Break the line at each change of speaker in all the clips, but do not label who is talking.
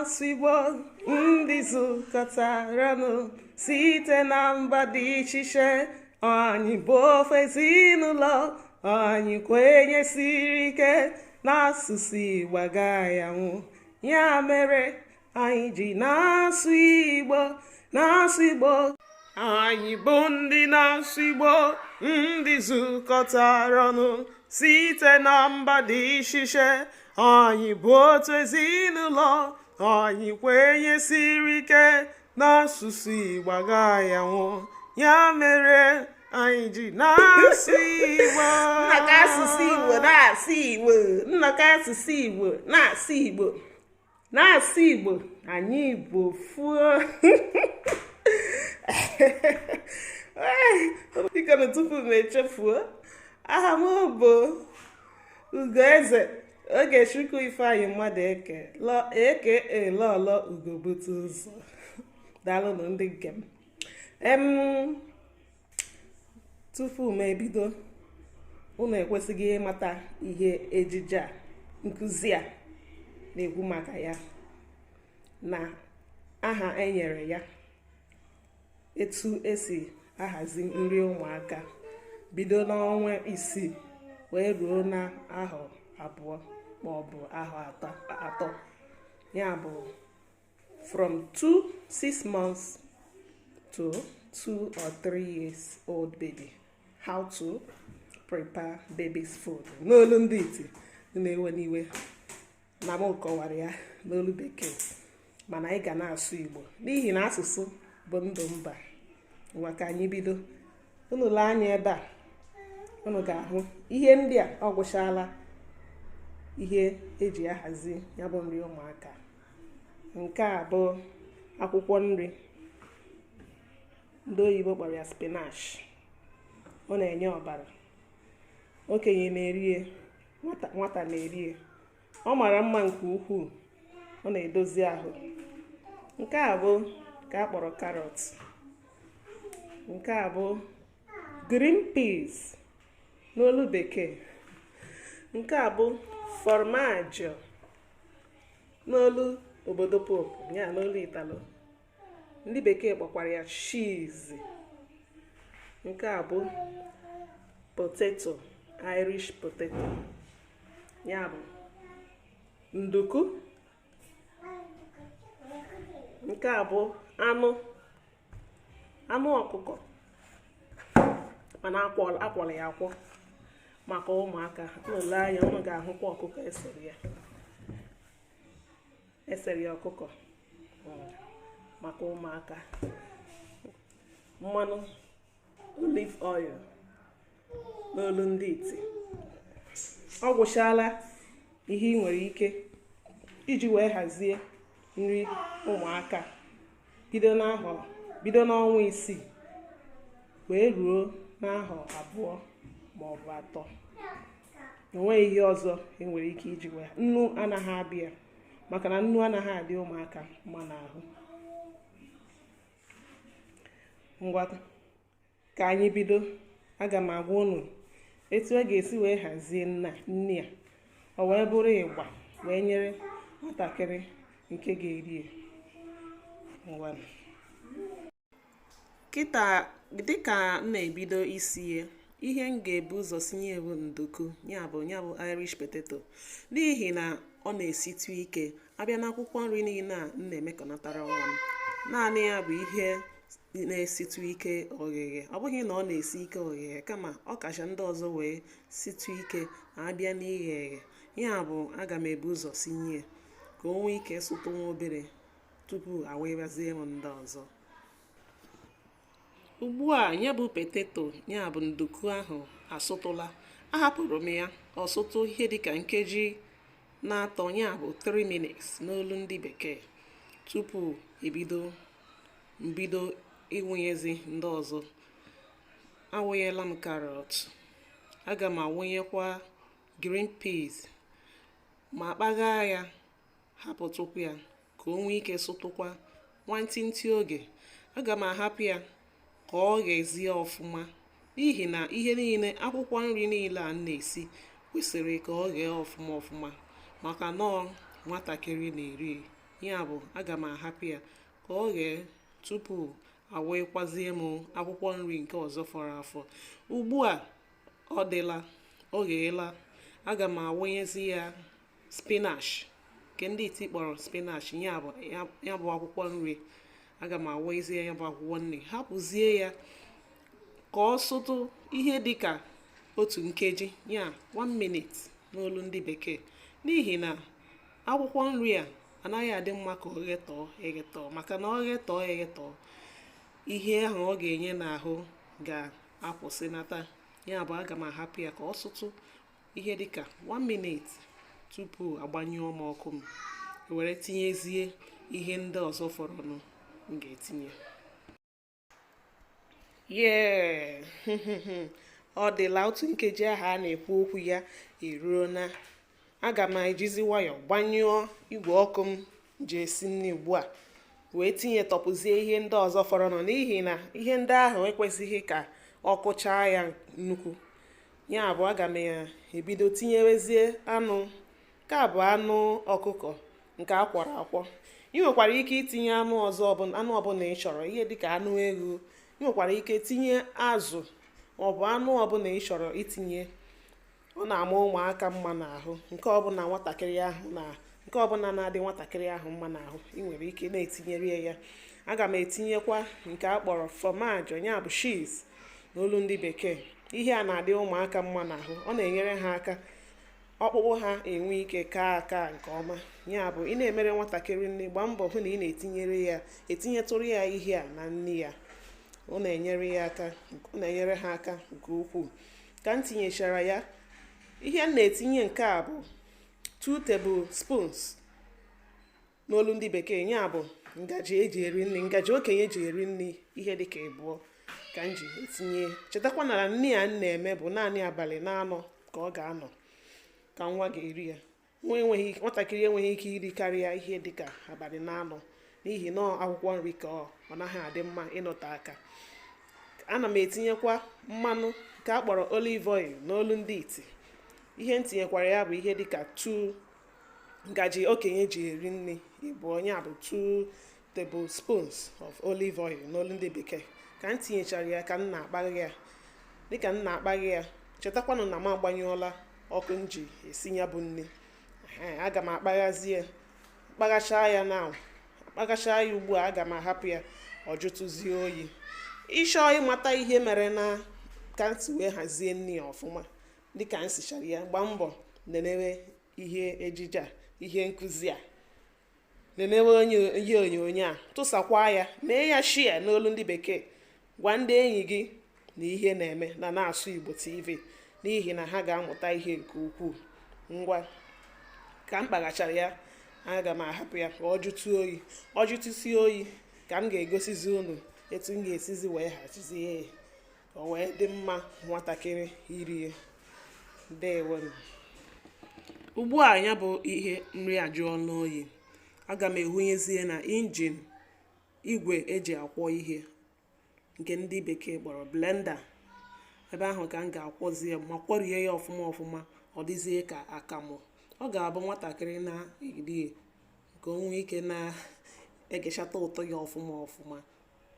na-asụ Igbo ndị zukọtaranụ site na mba dị iche iche. Anyị bụ ofu ezinụlọ, anyị kwenyesiri ike n'asụsụ Igbo agaghị anwụ. Ya mere anyị ji na-asụ Igbo, na-asụ Igbo. Anyị bụ ndị na-asụ Igbo ndị zukọtaranụ site na mba dị iche iche. Anyị bụ otu ezinụlọ, anyị kwenyesiri ike n'asụsụ Igbo agaghị anwụ. Ya mere anyị ji na-asụ Igbo.
Nnọkọ asụsụ Igbo na-asụ Igbo. Nnọkọ asụsụ Igbo na-asụ Igbo. Na-asụ Igbo, anyị bụ fuo. Biko na tupu m echefuo, aha m bụ Ugoeze Ogechukwu Ifeanyị Mmadụ eke lọlọ Ugobute Ụzọ. Daalụnụ ndị nke m. Tupu m ebido, unu ekwesịghị ịmata ihe ejije a, nkụzi a na-ekwu maka ya, na aha enyere ya, etu esi ahazi nri ụmụaka bido n'ọnwa 6 wee ruo na ahọ 2 maọbụ ahọ 3. Ya bụ from 6 months to 2 or 3 years old baby. How to prepare baby's food. N'olu ndị iti na-ewe n'iwe na m kọwara ya n'olu bekee, mana anyị ga na-asụ Igbo n'ihi na asụsụ bụ ndụ mba. Ngwa ka anyị bido. Unu lee anya ebe a, unu ga-ahụ ihe ndị a ọ gwụchala ihe eji ahazi ya bụ nri ụmụaka. Nke a bụ akwụkwọ nri, ndị oyibo kpọrọ ya spinach. Ọ na-enye ọbara, okenye na-erie, nwata na-erie. Ọ mara mma nke ukwuu, ọ na-edozi ahụ. Nke a bụ ka a kpọrọ carrot. Nke a bụ green peas n'olu bekee. Nke a bụ formaggio n'olu obodo pope, ya n'olu Italo. Ndị bekee kpọkwara ya cheese. Nke a bụ potato, Irish potato, ya bụ nduku. Nke a bụ anụ ọkụkọ, mana akwọrọ ya akwọ maka ụmụaka. N'ụlọ anya unu ga-ahụkwa ọkụkọ esere ya ọkụkọ maka ụmụaka. Mmanụ olive oil n'olu ndị iti. Ọ gwụchala ihe ị nwere ike iji wee hazie nri ụmụaka bido n'ọnwa 6 wee ruo n'ahọ 2 maọbụ 3. Enweghị ihe ọzọ enwere ike iji wee. Nnu anaghị abịa, maka na nnu anaghị adị ụmụaka mma n'ahụ. Ngwa ka anyị bido. Aga m agwa unu etu a ga-esi wee hazie nri a, o wee bụrụ ịgba wee nyere nwatakịrị nke ga-eri. Ngwa kịta, dịka m na-ebido isi ya, ihe m ga-ebu ụzọ sinye bụ nduku, ya bụ Irish potato, n'ihi na ọ na-esitụ ike. Abịa n'akwụkwọ nri niile a m na-emekọnatara nwa m, naanị ya bụ ihe na-esitụ ike ogheghe. Ọ bụghị na ọ na-esi ike ogheghe, kama ọ kacha ndị ọzọ wee sitụ ike abịa n'ighe eghe. Ya bụ aga m ebu ụzọ sinye ka o nwee ike sụtụ nwa obere tupu awebazie m ndị ọzọ. Ugbu a ya bụ potato, ya bụ nduku ahụ asụtụla. Ahapụrụ m ya ọsụtụ ihe dịka nkeji 3, ya bụ 3 minutes n'olu ndị bekee, tupu mbido ịwụnyezi ndị ọzọ. Awụnyela m carrot, aga m awụnyekwa green peas, ma kpaghaa ya, hapụtụkwa ya ka o nwee ike sụtụkwa nwantịntị oge. Aga m ahapụ ya ka ọ ghezie ọfụma, n'ihi na ihe niile, akwụkwọ nri niile a na-esi kwesịrị ka ọ ghee ọfụma, maka nọọ nwatakịrị na-eri ya bụ aga m ahapụ ya ka ọ ghee tupu awekwazie m akwụkwọ nri nke ọzọ fọrọ afọ. Ugbu a ọ dịla, ọ gheela, aga m awụnyezi ya spinach nke ndị iti kpọrọ spinach, ya bụ akwụkwọ nri. Aga m awụnyezie ya bụ akwụkwọ nri, hapụzie ya ka ọ sụtụ ihe dịka otu nkeji, ya 1 minute n'olu ndị bekee, n'ihi na akwụkwọ nri a anaghị adị mma ka ọ ghetọọ maka na ọ ghetọọ ihe ahụ ọ ga-enye n'ahụ ga-apụsịnata. Ya bụ aga m ahapụ ya ka ọ sụtụ ihe dịka 1 minute tupu agbanyụọ m ọkụ m were tinyezie ihe ndị ọzọ fọrọnụ m ga-etinye. Ọ dịla otu nkeji ahụ a na-ekwu okwu ya eruo na aga m ejizi nwayọọ gbanyụọ igwe ọkụ m ji esi nri ugbu a wee tọpụzie ihe ndị ọzọ fọrọnụ, n'ihi na ihe ndị ahụ ekwesịghị ka ọkụ chaa ya nnukwu. Ya bụ aga m ebido tinyewezie anụ, nke a bụ anụ ọkụkọ nke akwọrọ akwọ. Ị nwekwara ike itinye anụ ọbụla ị chọrọ, ihe dịka anụ ewu. Ị nwekwara ike tinye azụ maọbụ anụ ọbụla ị chọrọ itinye. Ọ na-ama ụmụaka mma n'ahụ, nke ọbụla na-adị nwatakịrị ahụ mma n'ahụ ị nwere ike na-etinyere ya. Aga m etinyekwa nke a kpọrọ fromage, ya bụ cheese n'olu ndị bekee. Ihe a na-adị ụmụaka mma n'ahụ, ọ na-enyere ha aka ọkpụkpụ ha enwe ike kaa aka nke ọma. Ya bụ ị na-emere nwatakịrị nri, gbaa mbọ hụ na ị etinyetụrụ ya ihe a na nri ya. Ọ na-enyere ha aka nke ukwuu. Ka m tinyechara ya, ihe m na-etinye nke a bụ 2 tablespoons n'olu ndị bekee, ya bụ ngaji eji eri nri, ngaji okenye eji eri nri, ihe dịka 2 ka m ji etinye. Chetakwa na nri a m na-eme bụ naanị abalị na-anọ ka ọ ga-anọ ka nwa ga-eri ya. Nwatakịrị enweghị ike iri karịa ihe dịka abalị na-anọ, n'ihi na akwụkwọ nri ka ọ naghị adị mma ịnọte aka. Ana m etinyekwa mmanụ nke a kpọrọ olive oil n'olu ndị iti. Ihe m tinyekwara ya bụ ihe dịka 2 ngaji okenye ji eri nri ịbụọ, ya bụ 2 tablespoons of olive oil n'olu ndị bekee. Ka m tinyechara ya ka m na-akpagha ya. Dịka m na-akpagha ya, chetakwanụ na m agbanyụọla ọkụ m ji esi ya bụ nri. Aga m kpaghachaa ya ugbu a. Aga m ahapụ ya ọ jụtụzie oyi. Ịchọọ ịmata ihe mere na ka m si wee hazie nri ọfụma dịka m sichara ya, gbaa mbọ lenewe ihe ejije a, ihe nkụzi a, lenewe ihe onyonyo a, tụsakwa ya, mee ya share n'olu ndị bekee. Gwa ndị enyi gị na ihe na-eme na na-asụ Igbo TV, n'ihi na ha ga-amụta ihe nke ukwuu. Ngwa ka m kpaghachara ya, aga m ahapụ ya ka ọ jụtụ oyi. Ọ jụtụsie oyi ka m ga-egosizi unu etu m ga-esizi wee hazizie ka o wee dị mma nwatakịrị irie. Ndeewonu. Ugbu a ya bụ ihe nri ajụọla oyi. Aga m ehunyezie na injin igwe eji akwọ ihe nke ndị bekee kpọrọ blender. Ebe ahụ ka m ga-akwọzie ma kwọrie ya ọfụma ọ dịzie ka akamụ. Ọ ga-abụ nwatakịrị na-eri nke o nwee ike na-egechata ụtọ ya ọfụma,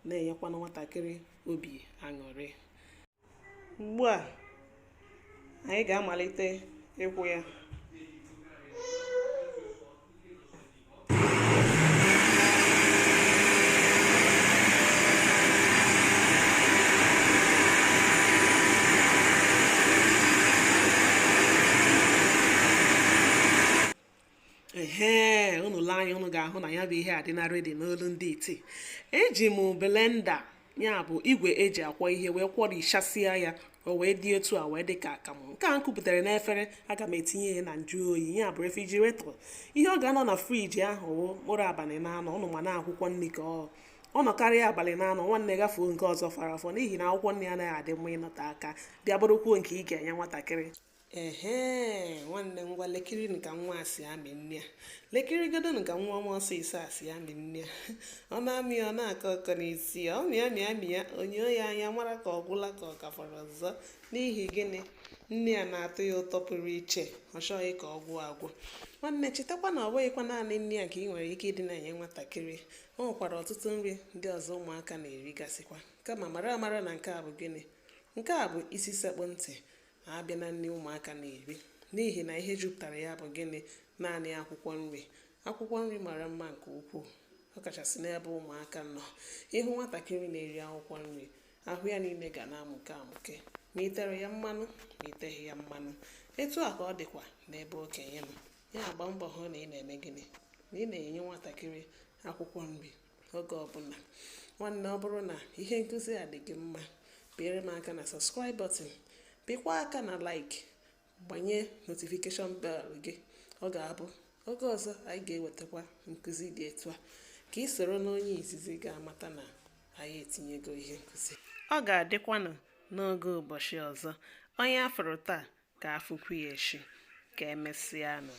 na-enyekwana nwatakịrị obi aṅụrị. Ugbu a anyị ga-amalite ịkwụ ya. Unu lee anya, unu ga-ahụ na ya bụ ihe adịna redi n'olu ndị iti. Eji m blender, ya bụ igwe eji akwọ ihe, wee kwọrichasịa ya o wee dị etu a wee dị ka akamụ. Nke a m kupụtara n'efere, aga m etinye ya na nju oyi, ya bụ refrigerator. Ihe ọ ga-anọ na friji ahụ mkpụrụ abalị na-anọ. Ụnụ ma na akwụkwọ nri ka ọ nọkarịa abalị na-anọ, nwanne gafuo nke ọzọ fara afọ, n'ihi na akwụkwọ nri anaghị adị mma ịnọte aka, bịa bụrụkwuo nke ị ga-enye nwatakịrị.
nwanne m ngwa lekiri nka nwa asị amị nne ya lekirigodo nka nwa ọma ọsịsọ asị amị nne ya ọ na-amị ọ na-akọ ọkọ n'isi ya ọ mịa ya onye ya anya mara ka ọ gwụla ka ọ ka fọrọ ọzọ n'ihi gịnị nne ya na-atụ ya ụtọ pụrụ iche ọ chọghị ka ọ gwụ agwụ. Nwanne chetakwa na ọ bụghịkwa naanị nne ya ka ị nwere ike ịdị na-enye nwatakịrị, o nwekwara ọtụtụ nri ndị ọzọ ụmụaka na-erigasịkwa, kama mara amara na nke a bụ gịnị, nke a bụ isi sekpụ ntị abịa na nri ụmụaka na-eri, n'ihi na ihe jupụtara ya bụ gịnị, naanị akwụkwọ nri. Akwụkwọ nri mara mma nke ukwuu, ọ kachasị n'ebe ụmụaka nọ. Ịhụ nwatakịrị na-eri akwụkwọ nri, ahụ ya niile ga na-amụke amụke, ma itere ya mmanụ ma iteghị ya mmanụ. Etu a ka ọ dịkwa n'ebe okenye nọ. Ya agba mbọ hụ na ị na-eme gịnị, na ị na-enye nwatakịrị akwụkwọ nri oge ọbụla. Nwanne, ọ bụrụ na ihe nkụzi a dị gị mma, pịara m aka na subscribe button, pịkwa aka na like, gbanye notification bell gị. Ọ ga-abụ oge ọzọ anyị ga-ewetakwa nkụzi dị etu a, ka ị soro n'onye izizi ga-amata na anyị etinyego ihe nkụzi. Ọ ga-adịkwanụ n'oge ụbọchị ọzọ. Onye afụrụ taa ka afụkwu ya echi. Ka emesịa nụ.